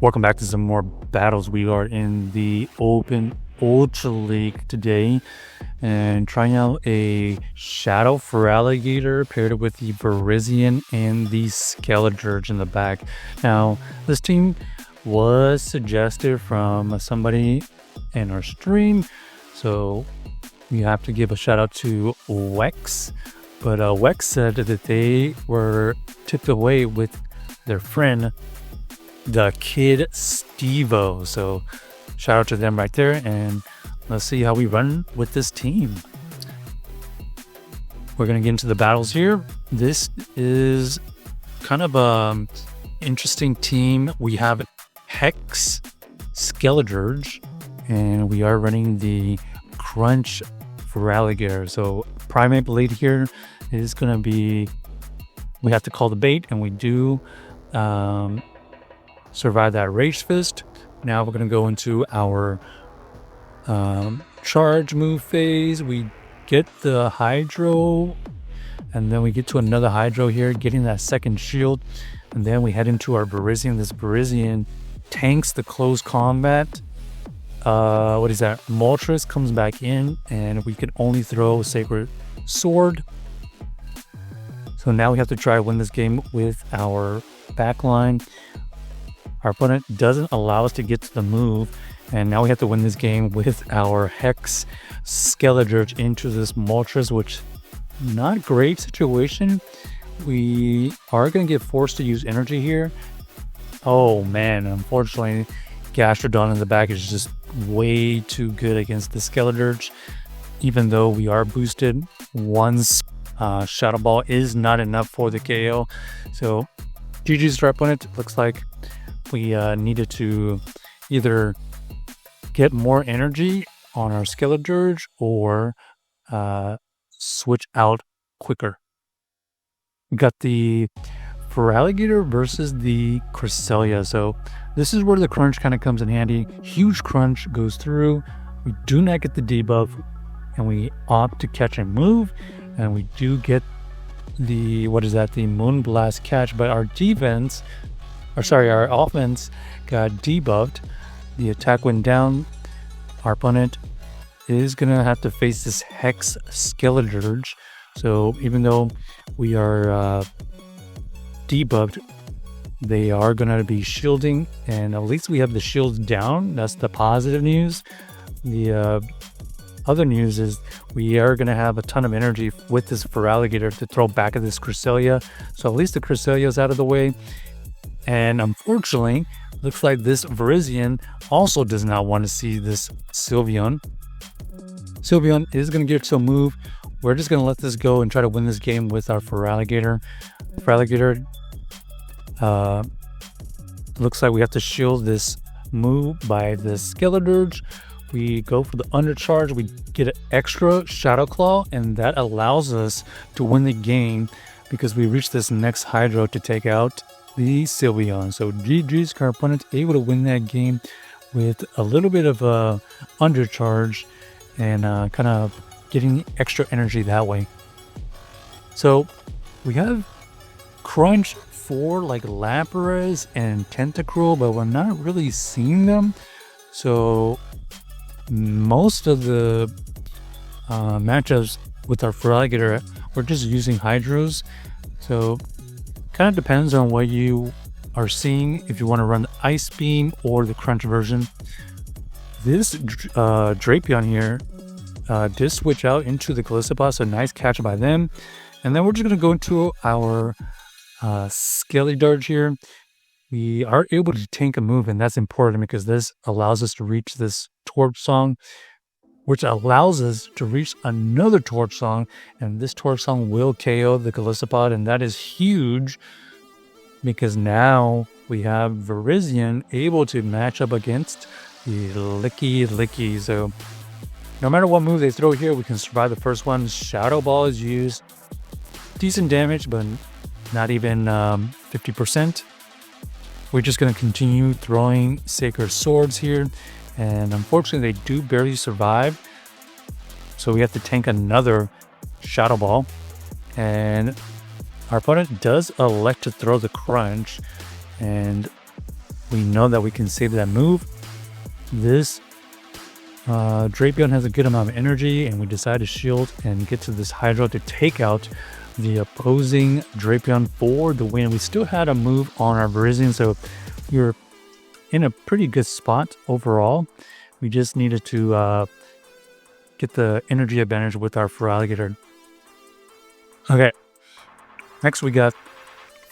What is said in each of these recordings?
Welcome back to some more battles. We are in the Open Ultra League today and trying out a Shadow Feraligatr paired with the Virizion and the Skeledirge in the back. Now, this team was suggested from somebody in our stream, so we have to give a shout out to Wex. But Wex said that they were tipped away with their friend, the kid Stevo. So shout out to them right there, and let's see how we run with this team. We're gonna get into the battles here. This is kind of a interesting team. We have Hex Skeledirge, and we are running the Crunch Feraligatr. So Primate Blade here is gonna be, we have to call the bait, and we do survive that Rage Fist. Now we're going to go into our charge move phase. We get the Hydro, and then we get to another Hydro here, getting that second shield. And then we head into our Virizion. This Virizion tanks the close combat. What is that? Moltres comes back in, and we can only throw Sacred Sword. So now we have to try to win this game with our backline. Our opponent doesn't allow us to get to the move, and now we have to win this game with our Hex Skeledirge into this Moltres, which not great situation. We are going to get forced to use energy here. Oh man, unfortunately, Gastrodon in the back is just way too good against the Skeledirge. Even though we are boosted, once Shadow Ball is not enough for the KO. So GG's to our opponent. Looks like we needed to either get more energy on our Skeledirge or switch out quicker. We got the Feraligatr versus the Cresselia. So this is where the crunch kind of comes in handy. Huge crunch goes through. We do not get the debuff, and we opt to catch and move, and we do get the, what is that, the Moonblast catch. But our defense, our offense got debuffed. The attack went down. Our opponent is gonna have to face this Hex Skeledirge. So even though we are debuffed, they are gonna be shielding, and at least we have the shields down. That's the positive news. The other news is we are going to have a ton of energy with this Feraligatr to throw back at this Cresselia. So at least the Cresselia is out of the way. And unfortunately, looks like this Virizion also does not want to see this Sylveon. Sylveon is going to get to a move. We're just going to let this go and try to win this game with our Feraligatr. Feraligatr looks like we have to shield this move by the Skeledirge. We go for the undercharge, we get an extra Shadow Claw, and that allows us to win the game because we reach this next Hydro to take out the Sylveon. So GG's, our opponent able to win that game with a little bit of a undercharge and kind of getting extra energy that way. So we have Crunch for like Lapras and Tentacruel, but we're not really seeing them. So most of the matchups with our Feraligatr, we're just using Hydros. So kind of depends on what you are seeing, if you want to run the Ice Beam or the Crunch version. This Drapion here did switch out into the Golisopod, so nice catch by them. And then we're just going to go into our Skeledirge here. We are able to tank a move, and that's important because this allows us to reach this Torch Song, which allows us to reach another Torch Song, and this Torch Song will KO the Golisopod, and that is huge because now we have Virizion able to match up against the Licky. So no matter what move they throw here, we can survive the first one. Shadow Ball is used. Decent damage, but not even 50%. We're just going to continue throwing Sacred Swords here, and unfortunately they do barely survive, so we have to tank another Shadow Ball. And our opponent does elect to throw the Crunch, and we know that we can save that move. This Drapion has a good amount of energy, and we decide to shield and get to this Hydro to take out the opposing Drapion for the win. We still had a move on our Virizion, so we're in a pretty good spot overall. We just needed to get the energy advantage with our Feraligatr. Okay, next we got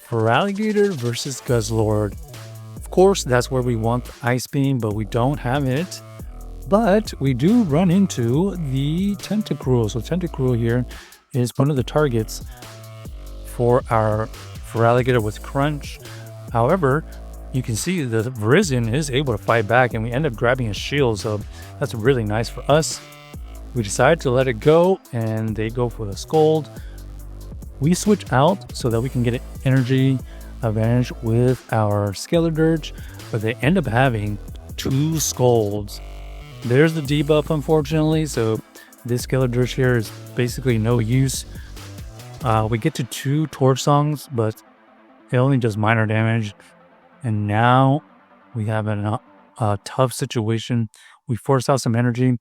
Feraligatr versus Guzzlord. Of course, that's where we want the Ice Beam, but we don't have it. But we do run into the Tentacruel. So Tentacruel here is one of the targets for our Feraligatr with Crunch. However, you can see the Virizion is able to fight back, and we end up grabbing a shield, so that's really nice for us. We decide to let it go, and they go for the Scold. We switch out so that we can get an energy advantage with our Skeledirge, but they end up having 2 Scolds. There's the debuff, unfortunately, so this Skeledirge here is basically no use. We get to 2 Torch Songs, but it only does minor damage. And now we have a tough situation. We force out some energy.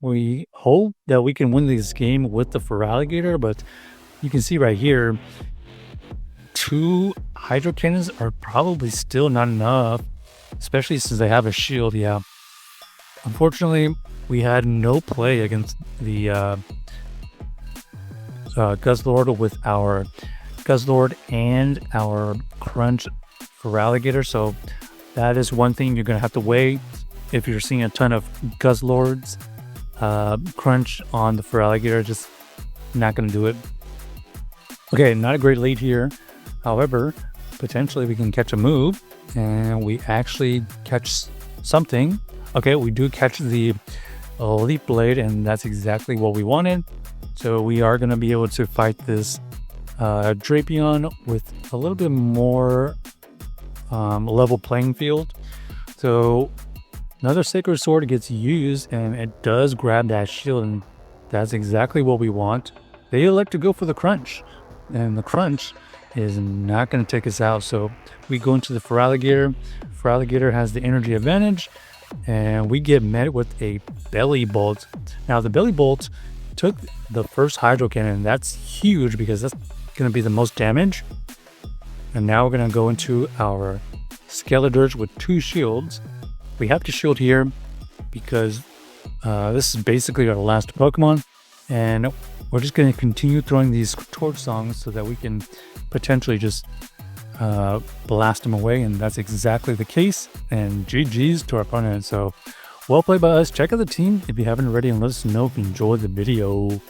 We hope that we can win this game with the Feraligatr, but you can see right here, 2 Hydro Cannons are probably still not enough, especially since they have a shield. Yeah. Unfortunately, we had no play against the Guzzlord with our Guzzlord and our Crunch Feraligatr, so that is one thing you're going to have to weigh if you're seeing a ton of Guzzlords. Crunch on the Feraligatr, just not going to do it. Okay, not a great lead here. However, potentially we can catch a move, and we actually catch something. Okay, we do catch the Leaf Blade, and that's exactly what we wanted. So we are going to be able to fight this Drapion with a little bit more level playing field. So another Sacred Sword gets used, and it does grab that shield, and that's exactly what we want. They elect to go for the Crunch, and the Crunch is not going to take us out. So we go into the Feraligatr. Feraligatr has the energy advantage, and we get met with a Belly Bolt. Now the Belly Bolt took the first Hydro Cannon. That's huge because that's going to be the most damage. And now we're going to go into our Skeledirge with 2 shields. We have to shield here because this is basically our last Pokemon, and we're just going to continue throwing these Torch Songs so that we can potentially just blast them away, and that's exactly the case. And GG's to our opponent. So well played by us. Check out the team if you haven't already, and let us know if you enjoyed the video.